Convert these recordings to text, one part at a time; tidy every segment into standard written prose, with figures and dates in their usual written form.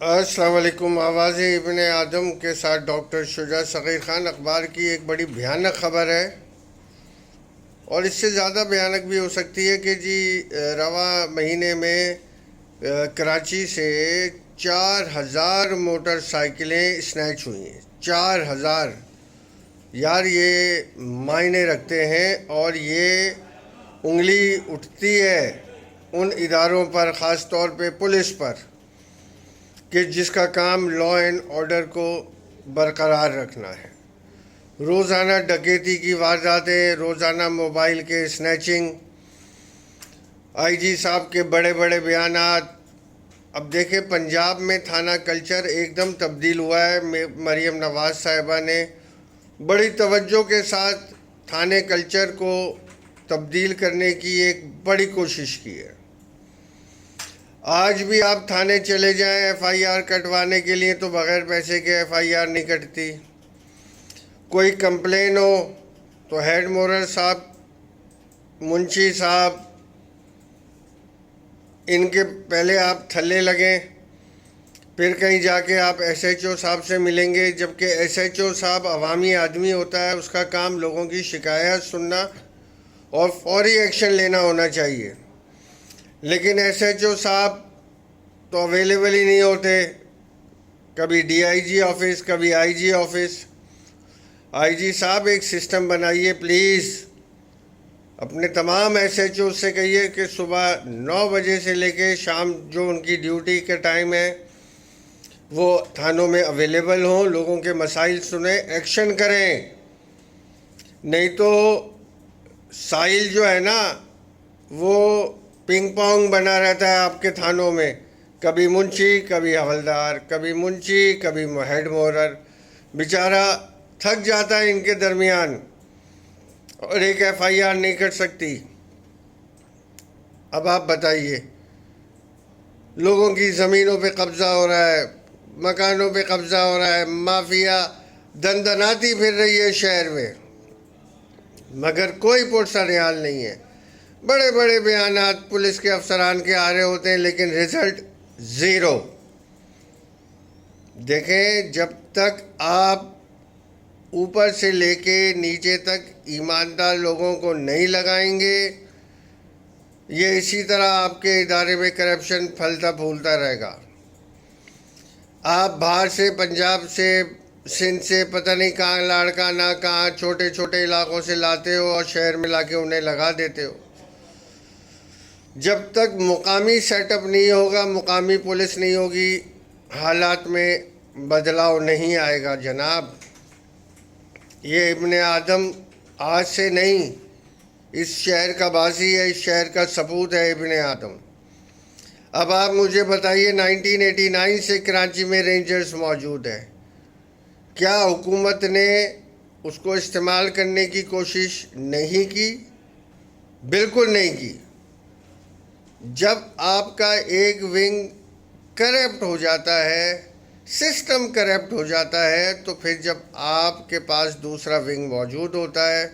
السلام علیکم۔ آواز ابن آدم کے ساتھ ڈاکٹر شجاع صغیر خان اخبار کی ایک بڑی بھیانک خبر ہے، اور اس سے زیادہ بھیانک بھی ہو سکتی ہے کہ رواں مہینے میں کراچی سے 4000 موٹر سائیکلیں اسنیچ ہوئی ہیں۔ 4000! یار یہ معنی رکھتے ہیں، اور یہ انگلی اٹھتی ہے ان اداروں پر، خاص طور پہ پولیس پر، کہ جس کا کام لا اینڈ آرڈر کو برقرار رکھنا ہے۔ روزانہ ڈکیتی کی وارداتیں، روزانہ موبائل کے اسنیچنگ، آئی جی صاحب کے بڑے بڑے بیانات۔ اب دیکھیں پنجاب میں تھانہ کلچر ایک دم تبدیل ہوا ہے۔ مریم نواز صاحبہ نے بڑی توجہ کے ساتھ تھانے کلچر کو تبدیل کرنے کی ایک بڑی کوشش کی ہے۔ آج بھی آپ تھانے چلے جائیں ایف آئی آر کٹوانے کے لیے تو بغیر پیسے کے ایف آئی آر نہیں کٹتی۔ کوئی کمپلین ہو تو ہیڈ مورر صاحب، منشی صاحب، ان کے پہلے آپ تھلے لگیں، پھر کہیں جا کے آپ ایس ایچ او صاحب سے ملیں گے، جبکہ ایس ایچ او صاحب عوامی آدمی ہوتا ہے، اس کا کام لوگوں کی شکایت سننا اور فوری ایکشن لینا ہونا چاہیے۔ لیکن ایس ایچ او صاحب تو اویلیبل ہی نہیں ہوتے، کبھی ڈی آئی جی آفس، کبھی آئی جی آفس۔ آئی جی صاحب ایک سسٹم بنائیے پلیز، اپنے تمام ایس ایچ او سے کہیے کہ صبح 9 بجے سے لے کے شام جو ان کی ڈیوٹی کا ٹائم ہے وہ تھانوں میں اویلیبل ہوں، لوگوں کے مسائل سنیں، ایکشن کریں۔ نہیں تو سائل جو ہے نا وہ پنگ پونگ بنا رہتا ہے آپ کے تھانوں میں، کبھی منشی، کبھی حوالدار، کبھی منشی، کبھی ہیڈ مورر، بیچارہ تھک جاتا ہے ان کے درمیان، اور ایک ایف آئی آر نہیں کر سکتی۔ اب آپ بتائیے، لوگوں کی زمینوں پہ قبضہ ہو رہا ہے، مکانوں پہ قبضہ ہو رہا ہے، مافیا دندناتی پھر رہی ہے شہر میں، مگر کوئی پرسنل نہیں ہے۔ بڑے بڑے بیانات پولیس کے افسران کے آ رہے ہوتے ہیں، لیکن رزلٹ زیرو۔ دیکھیں جب تک آپ اوپر سے لے کے نیچے تک ایماندار لوگوں کو نہیں لگائیں گے، یہ اسی طرح آپ کے ادارے میں کرپشن پھلتا پھولتا رہے گا۔ آپ باہر سے، پنجاب سے، سندھ سے، پتہ نہیں کہاں لاڑکا نہ کہاں چھوٹے چھوٹے علاقوں سے لاتے ہو اور شہر میں لا کے انہیں لگا دیتے ہو۔ جب تک مقامی سیٹ اپ نہیں ہوگا، مقامی پولیس نہیں ہوگی، حالات میں بدلاؤ نہیں آئے گا جناب۔ یہ ابن آدم آج سے نہیں، اس شہر کا باسی ہے، اس شہر کا سپوت ہے ابن آدم۔ اب آپ مجھے بتائیے، 1989 سے کراچی میں رینجرز موجود ہے، کیا حکومت نے اس کو استعمال کرنے کی کوشش نہیں کی؟ بالکل نہیں کی۔ جب آپ کا ایک ونگ کرپٹ ہو جاتا ہے، سسٹم کرپٹ ہو جاتا ہے، تو پھر جب آپ کے پاس دوسرا ونگ موجود ہوتا ہے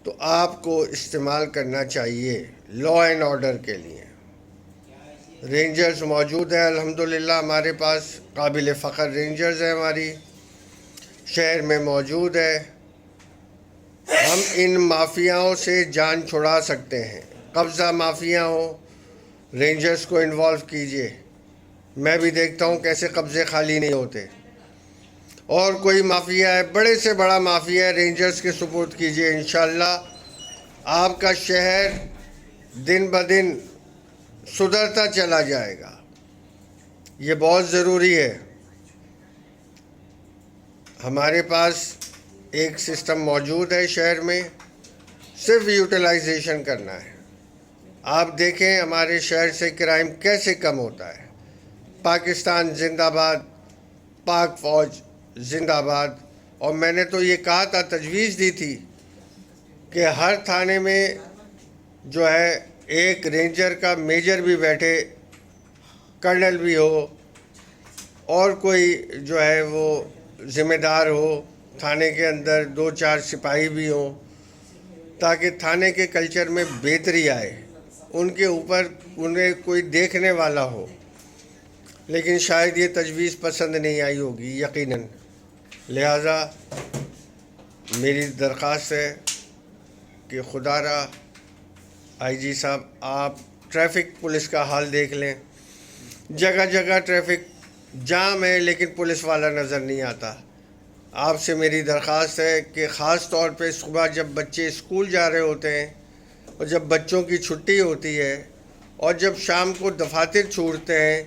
تو آپ کو استعمال کرنا چاہیے لا اینڈ آرڈر کے لیے۔ رینجرز موجود ہیں الحمدللہ، ہمارے پاس قابل فخر رینجرز ہیں، ہماری شہر میں موجود ہے۔ ہم ان مافیاؤں سے جان چھڑا سکتے ہیں۔ قبضہ مافیا ہو، رینجرز کو انوالو کیجئے، میں بھی دیکھتا ہوں کیسے قبضے خالی نہیں ہوتے۔ اور کوئی مافیا ہے، بڑے سے بڑا مافیا ہے، رینجرز کے سپورٹ کیجئے، انشاءاللہ آپ کا شہر دن بدن سدھرتا چلا جائے گا۔ یہ بہت ضروری ہے۔ ہمارے پاس ایک سسٹم موجود ہے شہر میں، صرف یوٹیلائزیشن کرنا ہے۔ آپ دیکھیں ہمارے شہر سے کرائم کیسے کم ہوتا ہے۔ پاکستان زندہ باد، پاک فوج زندہ باد۔ اور میں نے تو یہ کہا تھا، تجویز دی تھی کہ ہر تھانے میں جو ہے ایک رینجر کا میجر بھی بیٹھے، کرنل بھی ہو، اور کوئی جو ہے وہ ذمہ دار ہو، تھانے کے اندر 2-4 سپاہی بھی ہوں، تاکہ تھانے کے کلچر میں بہتری آئے، ان کے اوپر انہیں کوئی دیکھنے والا ہو۔ لیکن شاید یہ تجویز پسند نہیں آئی ہوگی یقیناً، لہٰذا میری درخواست ہے کہ خدا را آئی جی صاحب آپ ٹریفک پولیس کا حال دیکھ لیں. جگہ جگہ ٹریفک جام ہے لیکن پولیس والا نظر نہیں آتا. آپ سے میری درخواست ہے کہ خاص طور پہ صبح جب بچے اسکول جا رہے ہوتے ہیں اور جب بچوں کی چھٹی ہوتی ہے اور جب شام کو دفاتر چھوٹتے ہیں،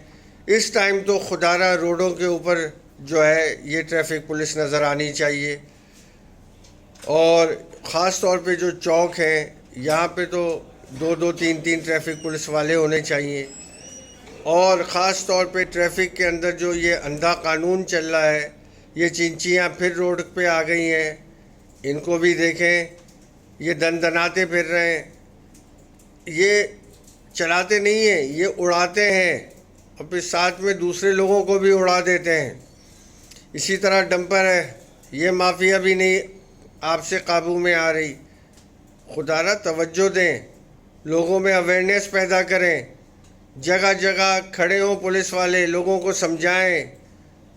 اس ٹائم تو خدا را روڈوں کے اوپر جو ہے یہ ٹریفک پولیس نظر آنی چاہیے. اور خاص طور پہ جو چوک ہیں یہاں پہ تو 2 3 ٹریفک پولیس والے ہونے چاہیے. اور خاص طور پہ ٹریفک کے اندر جو یہ اندھا قانون چل رہا ہے، یہ چینچیاں پھر روڈ پہ آ گئی ہیں، ان کو بھی دیکھیں. یہ دندناتے پھر رہے ہیں، یہ چلاتے نہیں ہیں، یہ اڑاتے ہیں اور پھر ساتھ میں دوسرے لوگوں کو بھی اڑا دیتے ہیں. اسی طرح ڈمپر ہے، یہ مافیا بھی نہیں آپ سے قابو میں آ رہی. خدا را توجہ دیں، لوگوں میں اویئرنیس پیدا کریں، جگہ جگہ کھڑے ہوں پولیس والے، لوگوں کو سمجھائیں،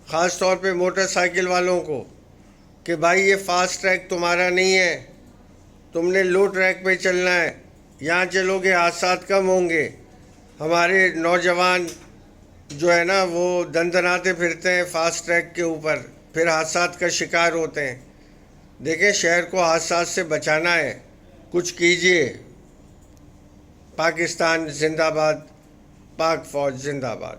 خاص طور پہ موٹر سائیکل والوں کو کہ بھائی یہ فاسٹ ٹریک تمہارا نہیں ہے، تم نے لو ٹریک پہ چلنا ہے، یہاں چلو گے حادثات کم ہوں گے. ہمارے نوجوان جو ہے نا وہ دندناتے پھرتے ہیں فاسٹ ٹریک کے اوپر، پھر حادثات کا شکار ہوتے ہیں. دیکھیں شہر کو حادثات سے بچانا ہے، کچھ کیجئے. پاکستان زندہ باد، پاک فوج زندہ باد.